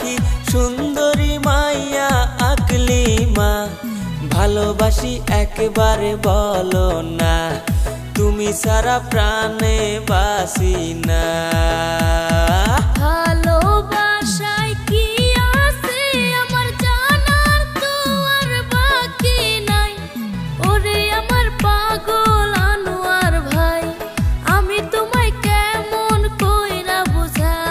পাখি সুন্দরী মাইয়া আকলিমা, ভালোবাসি একবারে বলো না, তুমি সারা প্রাণে বাসি না। ভালোবাসায় কি আছে আমার জানার তো আর বাকি নাই। ওরে আমার পাগল আনোয়ার ভাই, আমি তোমায় কেমন কইরা বুঝাই।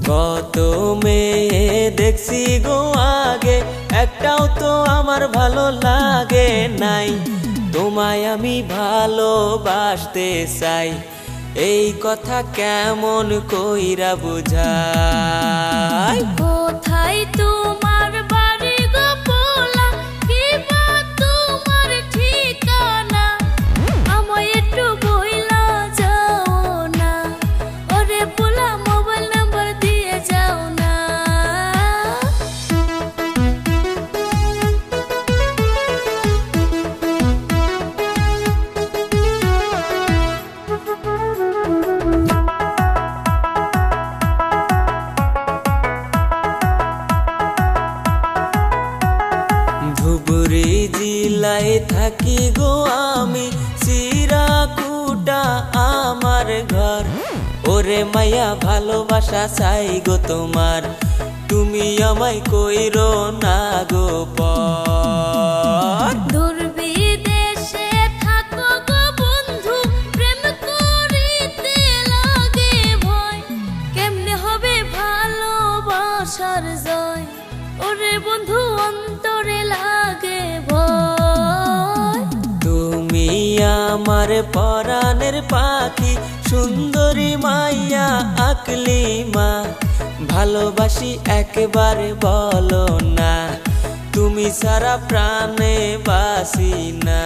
কত মেয়ে দেখছি গো আগে, একটাও তো আমার ভালো লাগে নাই। তোমায় আমি ভালোবাসতে চাই, এই কথা কেমন কইরা বুঝাই। কোথায় তোমার বাড়ি গো পোলা, কিবা তোমার ঠিকানা, আমায় একটু বইলা যাও না। ওরে পোলা মোবাইল নাম্বার দিয়ে যাও না। ধুবুরি জিলায় থাকি গো আমি, চিরাকুটা আমার ঘর। ওরে মাইয়া ভালোবাসা চাই গো তোমার, তুমি আমায় কইরো না গো পর। দূর বিদেশে থাকো গো বন্ধু, প্রেম করিতে লাগে ভয়, কেমনে হবে ভালোবাসার জয়। ওরে বন্ধু অন্তরে লাগে ভয়। তুমি আমার পরাণের পাখি সুন্দরী মাইয়া আকলিমা, ভালোবাসি একবারে বলো না, তুমি সারা প্রাণে বাসি না।